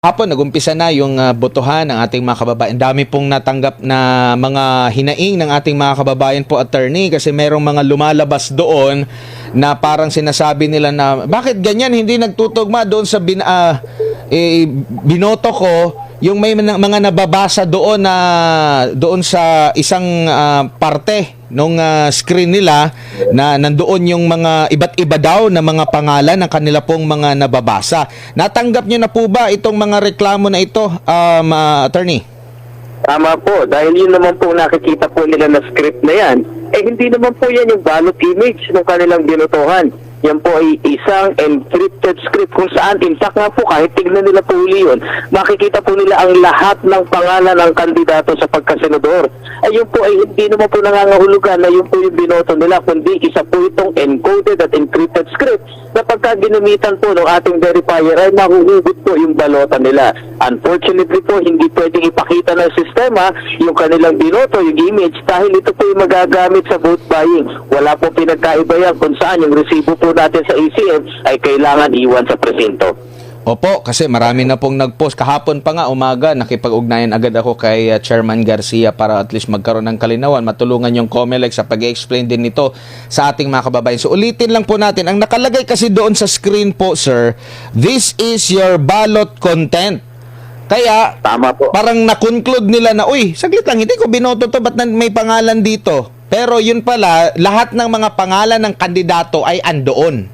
Hapon, nagumpisa na yung botohan ng ating mga kababayan. Dami pong natanggap na mga hinaing ng ating mga kababayan po, attorney, kasi merong mga lumalabas doon na parang sinasabi nila na bakit ganyan hindi nagtutugma doon sa binoto ko, yung may mga nababasa doon na doon sa isang parte nung screen nila na nandoon yung mga iba't iba daw na mga pangalan ng kanila pong mga nababasa. Natanggap niyo na po ba itong mga reklamo na ito, attorney? Tama po, dahil yun naman po nakikita po nila na script na yan, hindi naman po yan yung ballot image ng kanilang binotohan. Yan po ay isang encrypted script kung saan, in fact nga po, kahit tignan nila po uli yun, makikita po nila ang lahat ng pangalan ng kandidato sa pagkasenador. Ayun po ay hindi naman po nangangahulugan na yun po yung binoto nila, kundi isa po itong encoded at encrypted script na pagka ginamitan po ng ating verifier ay mahuhugot po yung balota nila. Unfortunately po, hindi pwedeng ipakita ng sistema yung kanilang binoto, yung image, dahil ito po yung magagamit sa vote buying. Wala po pinagkaiba yan kung saan yung resibo po natin sa ACM ay kailangan iwan sa presinto. Opo, kasi marami na pong nag-post. Kahapon pa nga, umaga, nakipag-ugnayan agad ako kay Chairman Garcia para at least magkaroon ng kalinawan, matulungan yung COMELEC sa pag-explain din nito sa ating mga kababayan. So ulitin lang po natin, ang nakalagay kasi doon sa screen po, sir, this is your ballot content. Kaya, tama po, parang na-conclude nila na, uy, saglit lang, hindi ko binoto to, ba't may pangalan dito? Pero yun pala, lahat ng mga pangalan ng kandidato ay andoon.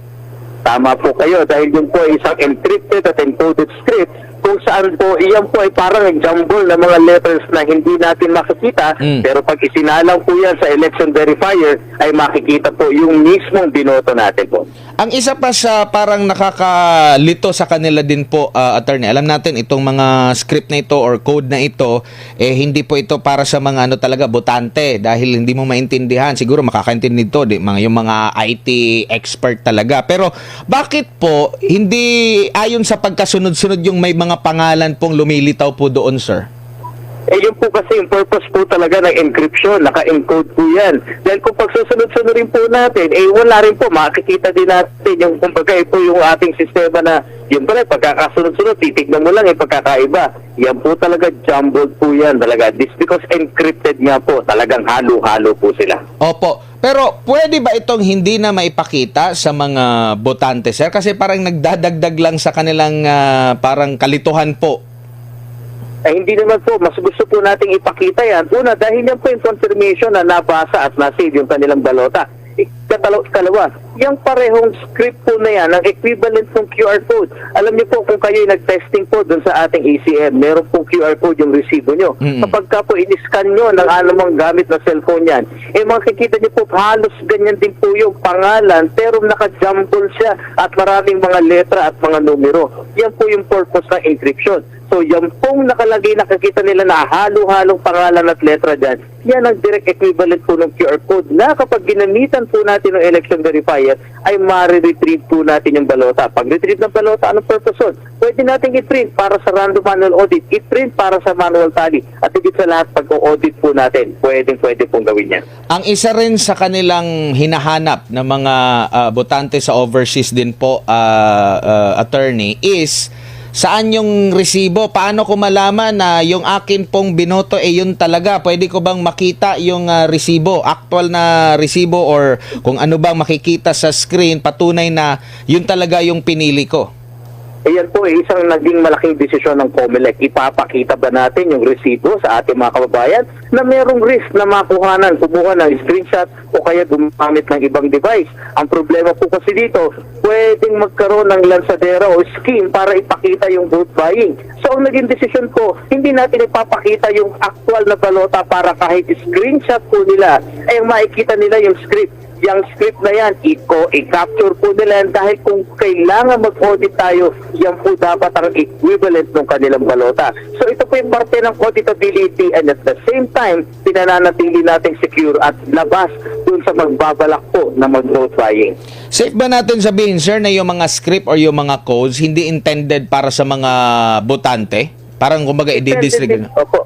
Tama po kayo, dahil yun po ay isang encrypted at encoded script kung saan po, iyan po ay parang jumble na mga letters na hindi natin makikita, pero pag isinalang po yan sa election verifier, ay makikita po yung mismong binoto natin po. Ang isa pa sa parang nakakalito sa kanila din po, attorney, alam natin itong mga script na ito or code na ito, hindi po ito para sa mga talaga botante dahil hindi mo maintindihan. Siguro makakaintindi ito, yung mga IT expert talaga. Pero bakit po hindi ayon sa pagkasunod-sunod yung may mga pangalan pong lumilitaw po doon, sir? Yun po kasi yung purpose po talaga ng encryption, naka-encode po yan. Dahil kung pagsusunod-sunod rin po natin, wala rin po, makikita din natin yung kumbaga po yung ating sistema na yun pala, pagkakasunod-sunod, titignan mo lang pagkakaiba. Yan po talaga, jumbled po yan talaga. This because encrypted nga po, talagang halo-halo po sila. Opo. Pero pwede ba itong hindi na maipakita sa mga botante, sir? Kasi parang nagdadagdag lang sa kanilang parang kalituhan po. Hindi naman po, mas gusto po nating ipakita yan. Una, dahil yan po yung confirmation na nabasa at nasave yung kanilang balota. Kalawa, yung parehong script po na yan, ang equivalent ng QR code. Alam niyo po, kung kayo nag-testing po dun sa ating ACM, meron pong QR code yung resibo nyo. Kapag ka po in-scan nyo ng anumang gamit na cellphone yan, makikita niyo po, halos ganyan din po yung pangalan, pero naka-jumble siya at maraming mga letra at mga numero. Yan po yung purpose ng encryption. So, yan pong nakalagay, nakikita nila na halo-halong pangalan at letra dyan, yan ang direct equivalent po ng QR code na kapag ginamitan po natin ng election verifier, ay ma-retrieve po natin yung balota. Pag retrieve ng balota, anong purpose yun? Pwede natin i-print para sa random manual audit, i-print para sa manual tally, at higit sa lahat, pag-audit po natin, pwede pong gawin yan. Ang isa rin sa kanilang hinahanap ng mga botante sa overseas din po, attorney, is saan yung resibo? Paano ko malaman na yung akin pong binoto yun talaga? Pwede ko bang makita yung resibo, actual na resibo, or kung ano bang makikita sa screen, patunay na yun talaga yung pinili ko? Ayan po, isang naging malaking desisyon ng COMELEC. Ipapakita ba natin yung resibo sa ating mga kababayan na merong risk na makuhanan, kumuha ng screenshot o kaya gumamit ng ibang device? Ang problema po kasi dito, pwedeng magkaroon ng lansadera o scheme para ipakita yung vote buying. So ang naging desisyon po, hindi natin ipapakita yung actual na balota para kahit screenshot po nila, makikita nila yung script. Yung script na yan, i-capture po nila yan dahil kung kailangan mag-audit tayo, yan po dapat ang equivalent ng kanilang balota. So ito po yung parte ng auditability, and at the same time, pinananatili nating secure at labas dun sa magbabalak po na mag-vote buying. Safe ba natin sabihin, sir, na yung mga script or yung mga codes hindi intended para sa mga botante? Parang kumbaga i-disregard. Opo.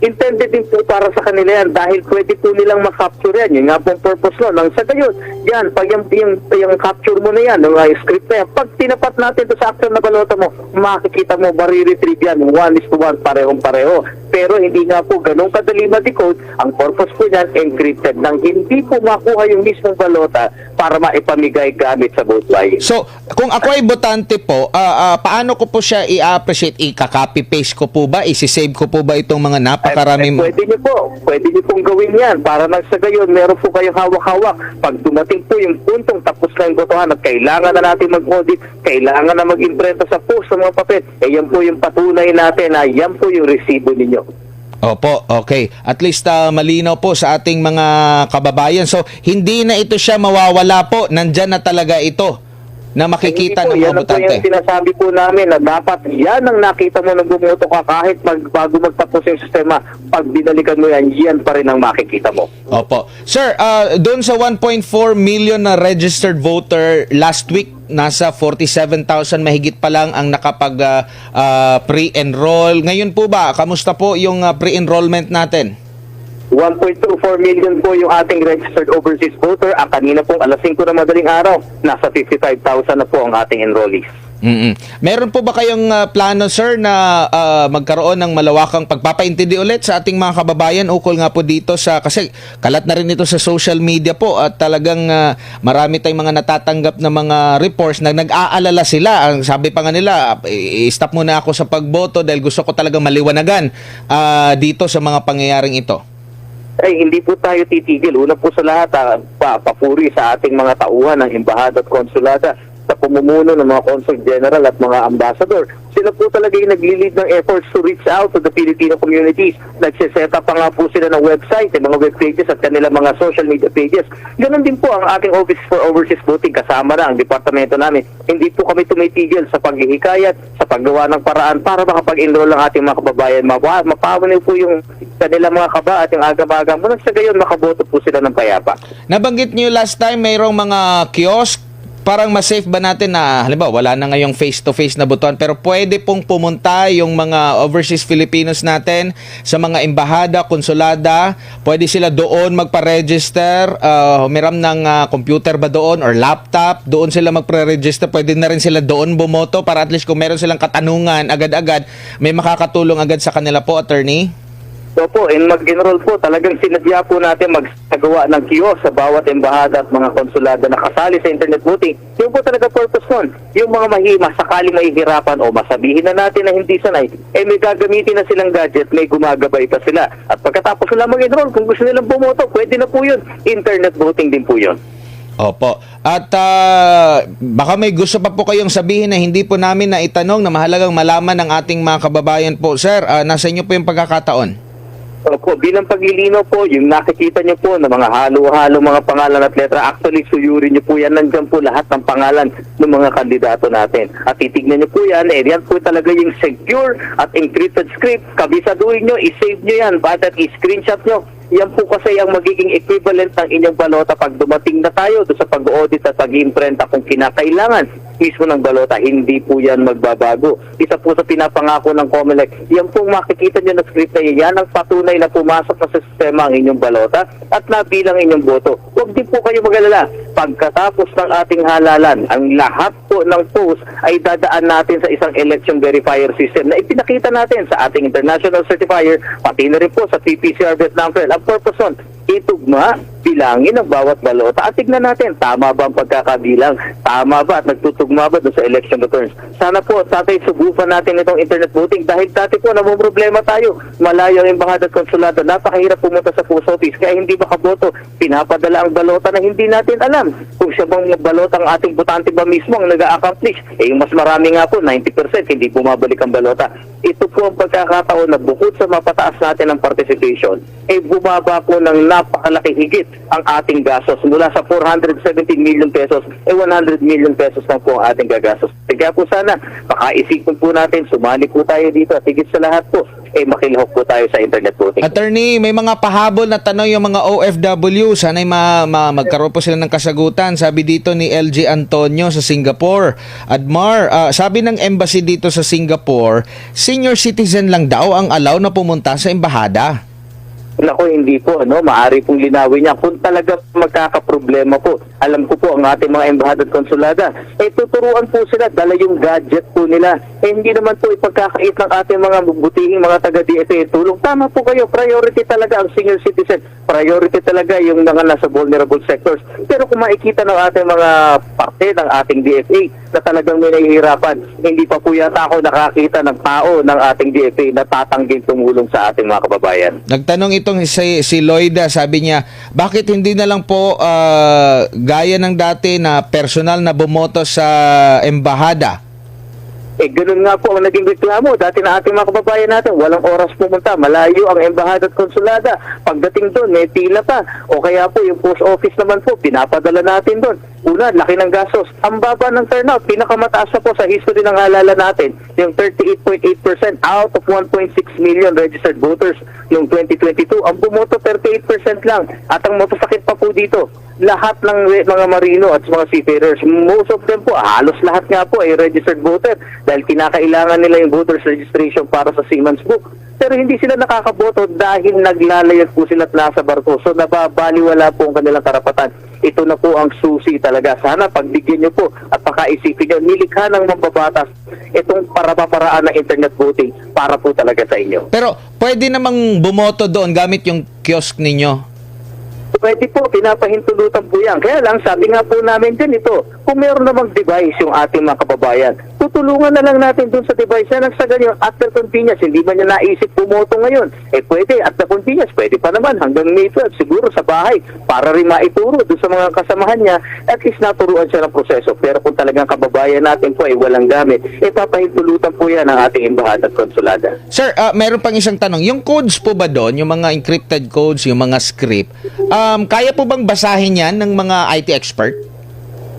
intended din po para sa kanila yan dahil pwede po nilang makapture yan. Yung nga pong purpose no. Nang sa gayon, yan, pag yung capture mo na yan, yung script na yan, pag tinapat natin to sa actual na balota mo, makikita mo, mariretrieve yan, 1:1, parehong-pareho. Pero hindi nga po ganun kadali ma-decode. Ang purpose po niyan, encrypted nang hindi po makuha yung mismong balota para maipamigay gamit sa vote buying. So, kung ako ay botante po, paano ko po siya i-appreciate? I-copy-paste ko po ba? I-save ko po ba itong mga napakaraming... Pwede niyo pong gawin yan para nang sa gayon, meron po kayong hawak-hawak. Pag dumating po yung puntong tapos na yung botohan at kailangan na natin mag-audit, kailangan na mag-imprenta sa post ng mga papel, yan po yung patunay natin na yan po yung resibo ninyo. Opo, okay. At least malinaw po sa ating mga kababayan. So, hindi na ito siya mawawala po. Nandyan na talaga ito na makikita ng mga Yan po botante. yung sinasabi po namin na dapat yan ang nakita mo nang bumoto ka kahit bago magtapos yung sistema. Pag binalikan mo yan, yan pa rin ang makikita mo. Opo. Sir, doon sa 1.4 million na registered voter last week, nasa 47,000 mahigit pa lang ang nakapag pre-enroll. Ngayon po ba, kamusta po yung pre-enrollment natin? 1.24 million po yung ating registered overseas voter. Ang kanina pong alas 5 na madaling araw, nasa 55,000 na po ang ating enrollees. Meron po ba kayong plano, sir, na magkaroon ng malawakang pagpapaintindi ulit sa ating mga kababayan ukol nga po dito sa, kasi kalat na rin ito sa social media po at talagang marami tayong mga natatanggap na mga reports na nag-aalala sila. Ang sabi pa nga nila, i-stop muna ako sa pagboto dahil gusto ko talagang maliwanagan dito sa mga pangyayaring ito. Ay, hindi po tayo titigil. Una po sa lahat, papuri sa ating mga tauhan ng embahada at konsulata sa pamumuno ng mga consul general at mga ambassador. Sila po talaga yung nagli-lead ng efforts to reach out to the Filipino communities. Nagsiset up pa nga po sila ng website, mga web pages at kanilang mga social media pages. Ganon din po ang ating Office for Overseas Voting, kasama na ang departamento namin. Hindi po kami tumitigil sa paghihikayat, sa paggawa ng paraan para makapag-enroll ang ating mga kababayan. Mapawanin po yung kanilang mga kaba at yung aga-aga. Muna sa gayon, makaboto po sila ng payapa. Nabanggit niyo last time mayroong mga kiosk. Parang mas safe ba natin na, halimbawa, wala na ngayong face-to-face na buton, pero pwede pong pumunta yung mga overseas Filipinos natin sa mga embahada, konsulada, pwede sila doon magpa-register, humiram ng computer ba doon or laptop, doon sila magpa-register, pwede na rin sila doon bumoto para at least kung meron silang katanungan agad-agad, may makakatulong agad sa kanila po, attorney? Opo, mag-enroll po. Talagang sinadya po natin magsagawa ng kiosk sa bawat embahada at mga konsulada na kasali sa internet voting. Yung po talaga purpose nun. Yung mga sakali mahihirapan o masabihin na natin na hindi sanay, may gagamitin na silang gadget, may gumagabay pa sila. At pagkatapos nila mag-enroll, kung gusto nilang bumoto, pwede na po yun. Internet voting din po yun. Opo. At baka may gusto pa po kayong sabihin na hindi po namin na itanong na mahalagang malaman ng ating mga kababayan po. Sir, nasa inyo po yung pagkakataon. Opo, bilang paglilinaw po, yung nakikita niyo po na mga halo-halo mga pangalan at letra, actually suyurin niyo po yan, nandiyan po lahat ng pangalan ng mga kandidato natin. At titignan niyo po yan, yan po talaga yung secure at encrypted script. Kabisaduhin niyo, i-save niyo yan, at i-screenshot niyo. Yan po kasi ang magiging equivalent ng inyong balota pag dumating na tayo doon sa pag-audit at pag-imprenta kung kinakailangan mismo ng balota. Hindi po yan magbabago. Isa po sa pinapangako ng COMELEC, yan pong makikita nyo na script na yan ang patunay na pumasok na sa sistema ang inyong balota at nabilang inyong boto. Huwag din po kayo mag-alala. Pagkatapos ng ating halalan, ang lahat po ng post ay dadaan natin sa isang election verifier system na ipinakita natin sa ating international certifier, pati na rin po sa PPCR Vietnam Fair. Ang purpose nun, itugma, bilangin ang bawat balota at tignan natin, tama ba ang pagkakabilang? Tama ba at nagtutugma ba doon sa election returns? Sana po, tatay, subukan natin itong internet voting dahil dati po namumroblema tayo. Malayo ang embahada at konsulado, napakahirap pumunta sa post office kaya hindi makaboto. Pinapadala ang balota na hindi natin alam kung siya bang balota ang ating botante ba mismo ang nag-a-accomplish. Yung mas marami nga po, 90% hindi bumabalik ang balota. Ito po ang pagkakataon na bukod sa mapataas natin ang participation, bumaba po ng napakalaki higit ang ating gastos. Mula sa 417 million pesos, 100 million pesos lang po ang ating gagastos. Kaya po sana, makaisipin po natin, sumali po tayo dito at higit sa lahat po, makilahok po tayo sa internet voting. Attorney, may mga pahabol na tanong yung mga OFW. Sana'y magkaroon po sila ng kasagutan. Sabi dito ni LG Antonio sa Singapore. Admar, sabi ng embassy dito sa Singapore, senior citizen lang daw ang allow na pumunta sa embahada. Naku, hindi po, maaari pong linawin niya. Kung talaga magkakaproblema po, alam ko po ang ating mga embahada at konsulada, tuturuan po sila, dala yung gadget po nila. Hindi naman po ipagkakait ng ating mga butihing mga taga-DFA tulong. Tama po kayo, priority talaga ang senior citizen. Priority talaga yung mga nasa vulnerable sectors. Pero kung makikita ng ating mga parte ng ating DFA na talagang may nahihirapan, hindi pa po yata ako nakakita ng tao ng ating DFA na tatangging tumulong sa ating mga kababayan. Nagtanong itong si Lloyda, sabi niya, bakit hindi na lang po gaya ng dati na personal na bumoto sa embahada? Ganun nga po ang naging reklamo dati na ating mga kababayan natin. Walang oras pumunta. Malayo ang embahada at konsulada. Pagdating doon, may pila pa. O kaya po, yung post office naman po, pinapadala natin doon. Una, laki ng gastos. Ang baba ng turnout, pinakamataas na po sa history ng halala natin. Yung 38.8% out of 1.6 million registered voters noong 2022. Ang bumoto, 38% lang. At ang masasakit pa po dito, lahat ng mga marino at mga seafarers, most of them po, halos lahat nga po ay registered voter dahil kinakailangan nila yung voters registration para sa Seaman's Book. Pero hindi sila nakakaboto dahil naglalayag po sila at nasa barko. So nababaliwala po ang kanilang karapatan. Ito na po ang susi talaga. Sana pagbigyan nyo po at pakaisipin nyo, nilikha ng mambabatas itong paraparaan ng internet voting para po talaga sa inyo. Pero pwede namang bumoto doon gamit yung kiosk ninyo? Pwede po, pinapahintulutan po yan. Kaya lang, sabi nga po namin din ito, kung meron namang device yung ating mga kababayan, tutulungan na lang natin dun sa device na nang sa ganyan, after convenience, hindi man niya naisip pumoto ngayon. Pwede, at the convenience, pwede pa naman hanggang May 12, siguro sa bahay, para rin maituro dun sa mga kasamahan niya, at least naturuan siya ng proseso. Pero kung talagang kababayan natin po ay walang gamit, papahintulutan po yan ang ating embahada at konsulada. Sir, meron pang isang tanong. Yung codes po ba doon, yung mga encrypted codes, yung mga script, kaya po bang basahin yan ng mga IT expert?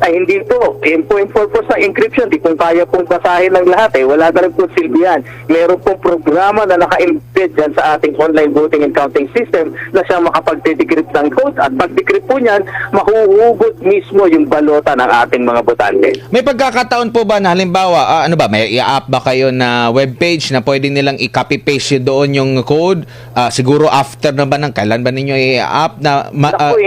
Ay, hindi po. Yung purpose sa encryption, di kung kaya pong basahin ng lahat Wala na rin po silbihan. Meron pong programa na naka-embed dyan sa ating online voting and counting system na siya makapag-decrypt ng code at pag-decrypt po niyan, mahuhugot mismo yung balota ng ating mga botante. May pagkakataon po ba na halimbawa, may i-app ba kayo na webpage na pwede nilang i-copy-paste doon yung code? Siguro after na ba ng kailan ba ninyo i-app na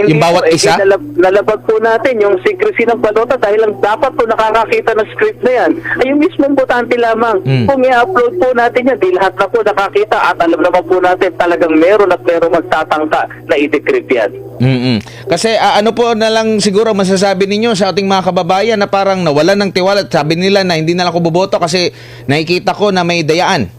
yung bawat isa? Nalabag po natin yung secrecy ng balota dahil lang dapat po nakakakita ng script na yan ay yung mismong botante lamang. Kung i-upload po natin yan, di lahat na po nakakita at alam naman po natin talagang meron magtatangka na i-decrypt yan. Kasi ano po na lang siguro masasabi ninyo sa ating mga kababayan na parang nawalan ng tiwala at sabi nila na hindi na lang ako boboto kasi nakikita ko na may dayaan.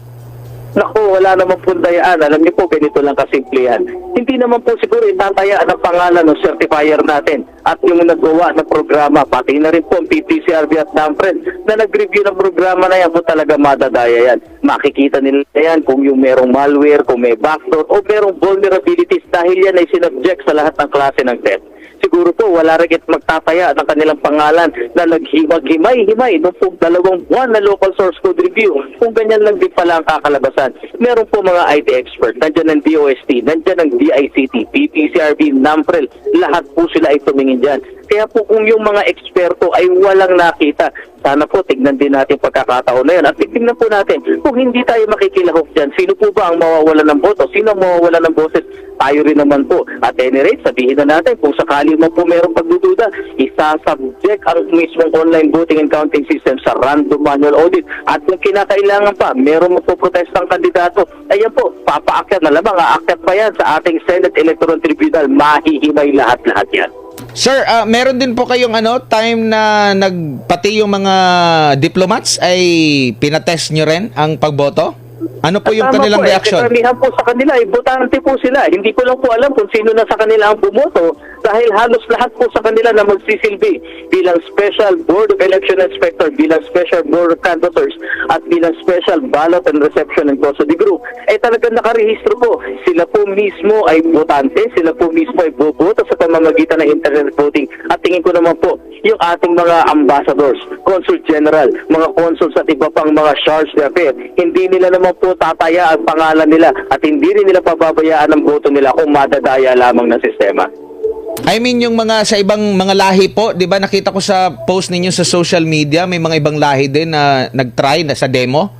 Naku, wala naman po dayaan. Alam niyo po, ganito lang kasimple yan. Hindi naman po siguro itatayaan ang pangalan ng certifier natin at yung nagawa ng programa, pati na rin po ang PPCRB at NAMPRED na nag-review ng programa na yan po talaga madadaya yan. Makikita nila yan kung yung merong malware, kung may backdoor o merong vulnerabilities dahil yan ay sinubject sa lahat ng klase ng test. Siguro po wala rin magtataya ng kanilang pangalan na naghimay-himay noong po 2 buwan na local source code review. Kung ganyan lang din pala ang kakalabasan. Meron po mga IT expert, nandyan ng DOST, nandyan ng DICT, PPCRB, NAMPREL, lahat po sila ay tumingin dyan. Kaya po kung yung mga eksperto ay walang nakita, sana po tignan din natin pagkakataon na yun. At tignan po natin, kung hindi tayo makikilahok dyan, sino po ba ang mawawala ng boto? Sino ang mawawala ng boses? Tayo rin naman po. At any rate, sabihin na natin, kung sakali man po mayroong pagdududa, isasubject ang mismong online voting and counting system sa random manual audit. At kung kinakailangan pa, mayroong magpoprotestang kandidato, ayan po, papaakyat na lamang, aakyat pa yan sa ating Senate Electoral Tribunal, mahihimay lahat-lahat yan. Sir, meron din po kayong time na pati yung mga diplomats ay pinatest nyo rin ang pagboto? Ano po yung kanilang reaction? Karamihan po sa kanila, botante po sila. Hindi ko lang po alam kung sino na sa kanila ang bumoto dahil halos lahat po sa kanila na magsisilbi bilang Special Board of Election Inspector, bilang Special Board of Canvassers at bilang Special Ballot and Reception and Custody Group ay talagang nakarehistro po. Sila po mismo ay botante, sila po mismo ay boboto sa pamamagitan ng internet voting. At tingin ko naman po, yung ating mga ambassadors, Consul General, mga consuls at iba pang mga charge d'affaires, hindi nila naman lamang po tataya ang pangalan nila at hindi rin nila pababayaan ang boto nila kung madadaya lamang ng sistema. I mean, yung mga sa ibang mga lahi po, di ba nakita ko sa post ninyo sa social media, may mga ibang lahi din na nag-try na sa demo?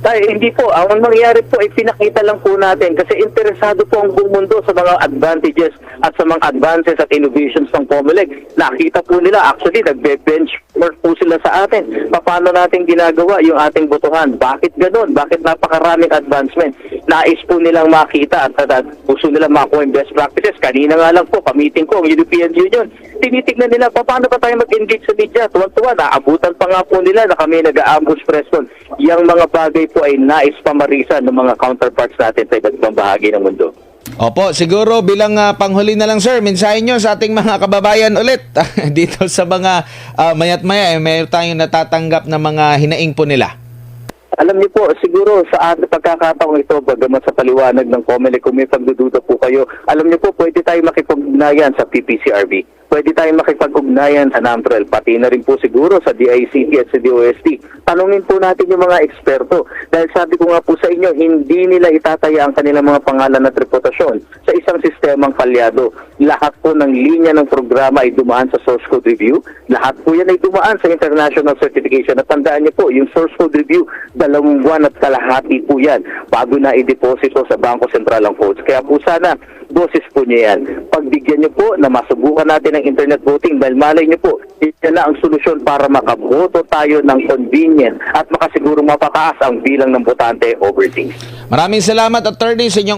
Tay, hindi po. Ang nangyari po ay pinakita lang po natin kasi interesado po ang buong mundo sa mga advantages at sa mga advances at innovations ng COMELEC. Nakita po nila, actually, nagbe-benchmark po sila sa atin. Paano natin ginagawa yung ating botohan? Bakit ganun? Bakit napakaraming advancement? Nais po nilang makita at gusto nilang makuha yung best practices. Kanina nga lang po, kamiting ko ang European Union. Tinitignan nila, paano ba tayo mag-engage sa media? Tuwan-tuwa, naabutan pa nga po nila na kami nag-ambush press con. Yang mga bagay po ay nais pamarisan ng mga counterparts natin sa iba't ibang bahagi ng mundo. Opo, siguro bilang panghuli na lang sir, mensahe nyo sa ating mga kababayan ulit dito sa mga mayat maya, mayroon tayong natatanggap na mga hinaing po nila. Alam niyo po, siguro sa ating pagkakataong ito, bagamat sa paliwanag ng COMELEC, kung may pagdududa po kayo, alam niyo po, pwede tayo makipag-ugnayan sa PPCRB. Pwede tayong makipag-ugnayan sa NAMTREL, pati na rin po siguro sa DICT at sa DOST. Tanungin po natin yung mga eksperto. Dahil sabi ko nga po sa inyo, hindi nila itataya ang kanilang mga pangalan at reputasyon sa isang sistemang palyado. Lahat po ng linya ng programa ay dumaan sa source code review. Lahat po yan ay dumaan sa international certification. At tandaan niyo po, yung source code review, 2 buwan at kalahati po yan bago na i-deposito sa Bangko Sentral ang codes. Kaya po sana, boses po niya yan. Pagbigyan niyo po na masubukan natin ang internet voting dahil malay niyo po, yan na ang solusyon para makaboto tayo ng convenient at makasigurong mapataas ang bilang ng botante overseas. Maraming salamat, attorney, sa inyong